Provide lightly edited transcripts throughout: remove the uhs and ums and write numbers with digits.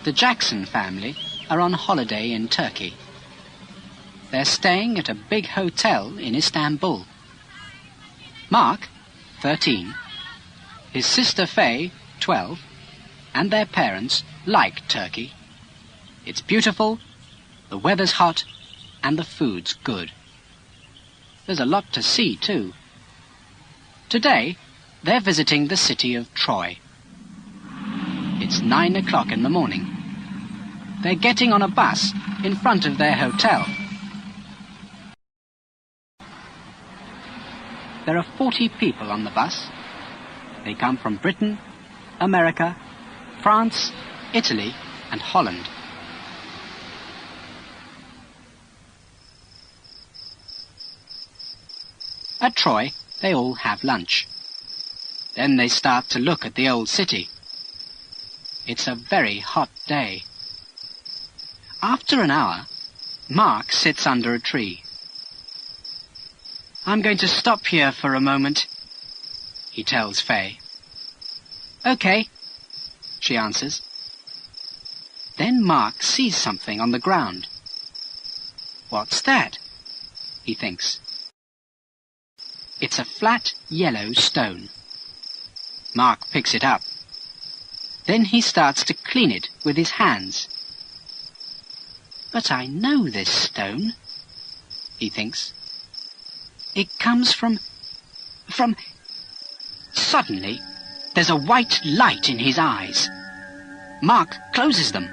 The Jackson family are on holiday in Turkey. They're staying at a big hotel in Istanbul. Mark, 13, his sister Faye, 12, and their parents like Turkey. It's beautiful, the weather's hot, and the food's good. There's a lot to see, too. Today, they're visiting the city of Troy. It's 9 o'clock in the morning. They're getting on a bus in front of their hotel. There are 40 people on the bus. They come from Britain, America, France, Italy, and Holland. At Troy, they all have lunch. Then they start to look at the old city. It's a very hot day. After an hour, Mark sits under a tree. "I'm going to stop here for a moment," he tells Faye. "Okay," she answers. Then Mark sees something on the ground. "What's that?" he thinks. It's a flat yellow stone. Mark picks it up. Then he starts to clean it with his hands. "But I know this stone," he thinks. "It comes from... Suddenly, there's a white light in his eyes. Mark closes them.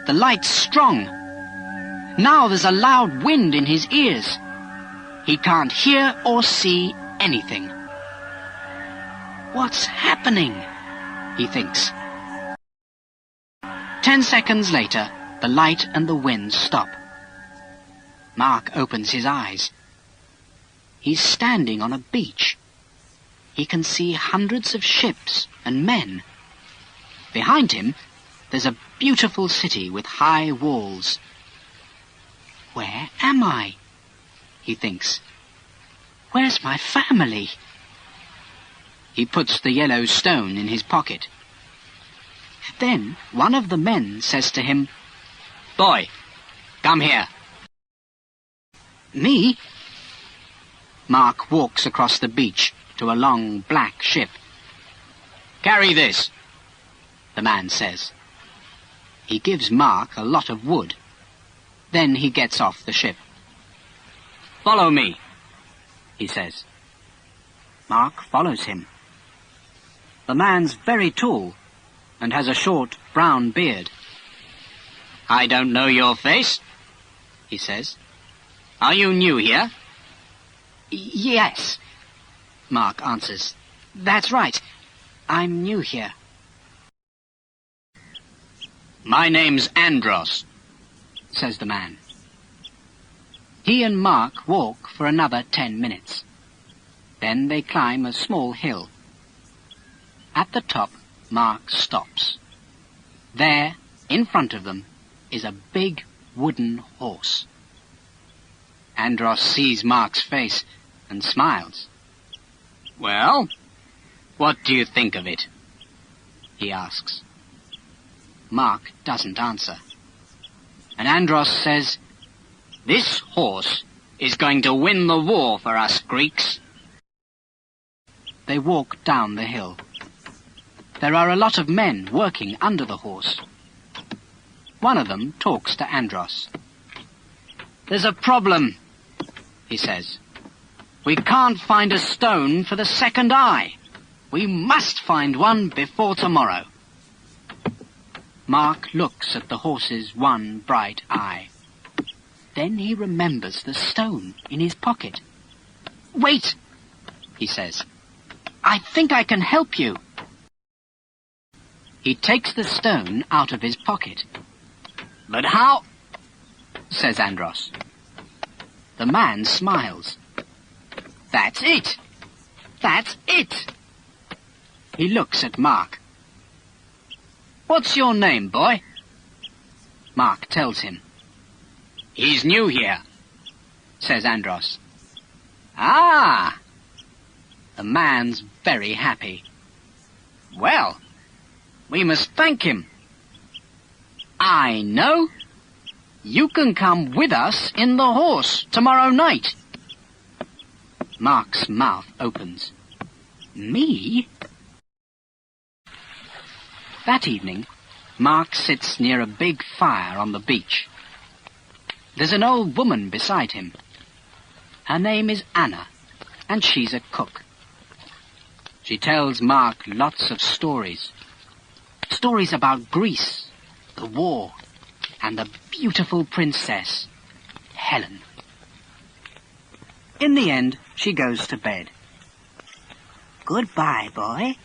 The light's strong. Now there's a loud wind in his ears. He can't hear or see anything. "What's happening?" he thinks. 10 seconds later, the light and the wind stop. Mark opens his eyes. He's standing on a beach. He can see hundreds of ships and men. Behind him, there's a beautiful city with high walls. "Where am I?" he thinks. "Where's my family?" He puts the yellow stone in his pocket. Then one of the men says to him, "Boy, come here." "Me?" Mark walks across the beach to a long black ship. "Carry this," the man says. He gives Mark a lot of wood. Then he gets off the ship. "Follow me," he says. Mark follows him. The man's very tall and has a short brown beard. "I don't know your face," he says. "Are you new here?" "Yes," Mark answers. "That's right. I'm new here." "My name's Andros," says the man. He and Mark walk for another 10 minutes. Then they climb a small hill. At the top, Mark stops. There, in front of them, is a big wooden horse. Andros sees Mark's face and smiles. "Well, what do you think of it?" he asks. Mark doesn't answer. And Andros says, "This horse is going to win the war for us Greeks." They walk down the hill. There are a lot of men working under the horse. One of them talks to Andros. "There's a problem," he says. "We can't find a stone for the second eye. We must find one before tomorrow." Mark looks at the horse's one bright eye. Then he remembers the stone in his pocket. "Wait," he says. "I think I can help you." He takes the stone out of his pocket. "But how?" says Andros. The man smiles. "That's it! That's it!" He looks at Mark. "What's your name, boy?" Mark tells him. "He's new here," says Andros. "Ah!" The man's very happy. "Well, we must thank him." I know. You can come with us in the horse tomorrow night. Mark's mouth opens. Me? That evening, Mark sits near a big fire on the beach. There's an old woman beside him. Her name is Anna, and she's a cook. She tells Mark lots of stories. Stories about Greece, the war, and the beautiful princess, Helen. In the end, she goes to bed. "Goodbye, boy,"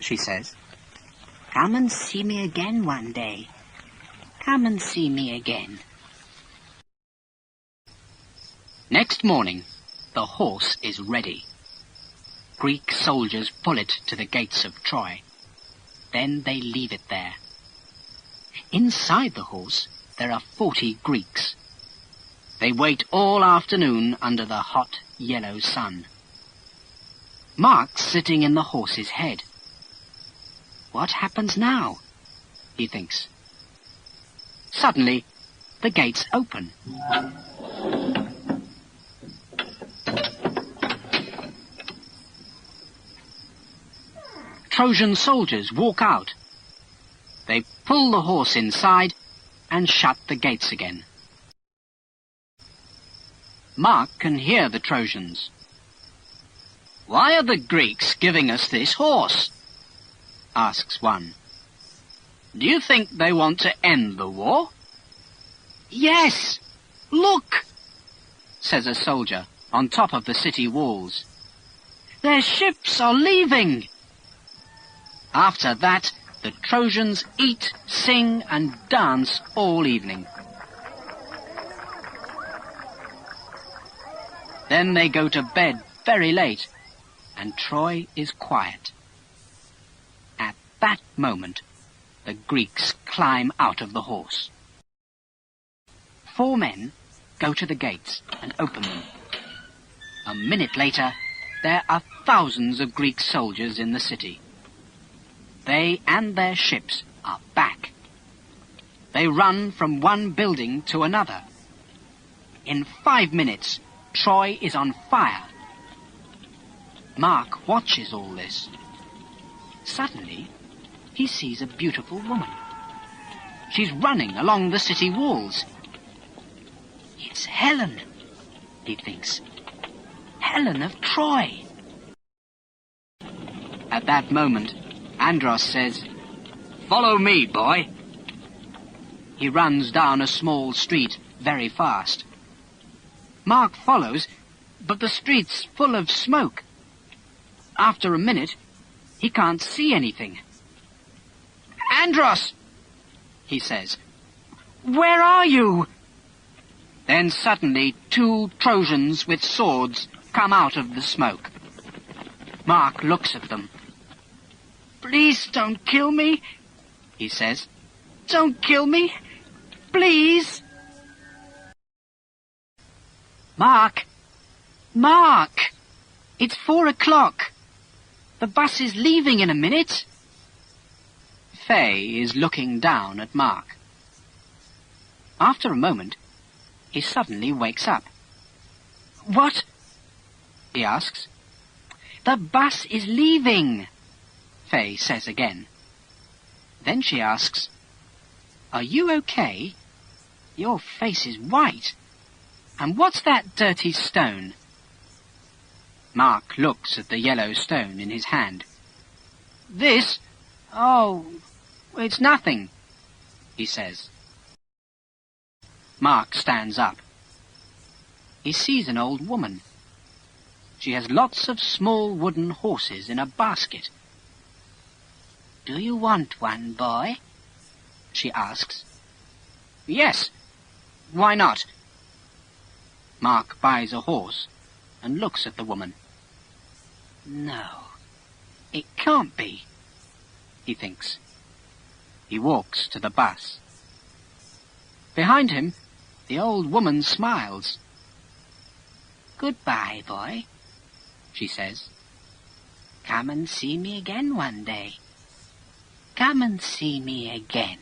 she says. "Come and see me again one day. Come and see me again." Next morning, the horse is ready. Greek soldiers pull it to the gates of Troy. Then they leave it there. Inside the horse, there are 40 Greeks. They wait all afternoon under the hot, yellow sun. Mark's sitting in the horse's head. What happens now? He thinks. Suddenly, the gates open. Trojan soldiers walk out. They pull the horse inside and shut the gates again. Mark can hear the Trojans. "Why are the Greeks giving us this horse?" asks one. "Do you think they want to end the war?" "Yes, look," says a soldier on top of the city walls. "Their ships are leaving." After that, the Trojans eat, sing, and dance all evening. Then they go to bed very late, and Troy is quiet. At that moment, the Greeks climb out of the horse. 4 men go to the gates and open them. A minute later, there are thousands of Greek soldiers in the city. They and their ships are back. They run from one building to another. In 5 minutes, Troy is on fire. Mark watches all this. Suddenly, he sees a beautiful woman. She's running along the city walls. It's Helen, he thinks. Helen of Troy. At that moment, Andros says, "Follow me, boy." He runs down a small street very fast. Mark follows, but the street's full of smoke. After a minute, he can't see anything. "Andros," he says, "where are you?" Then suddenly 2 Trojans with swords come out of the smoke. Mark looks at them. "Please don't kill me," he says. "Don't kill me, please." Mark! Mark! It's 4 o'clock. The bus is leaving in a minute." Faye is looking down at Mark. After a moment, he suddenly wakes up. "What?" he asks. "The bus is leaving," Faye says again. Then she asks, "Are you okay? Your face is white. And what's that dirty stone?" Mark looks at the yellow stone in his hand. "This? Oh, it's nothing," he says. Mark stands up. He sees an old woman. She has lots of small wooden horses in a basket. "Do you want one, boy?" she asks. "Yes. Why not?" Mark buys a horse and looks at the woman. No, it can't be, he thinks. He walks to the bus. Behind him, the old woman smiles. "Goodbye, boy," she says. "Come and see me again one day. Come and see me again."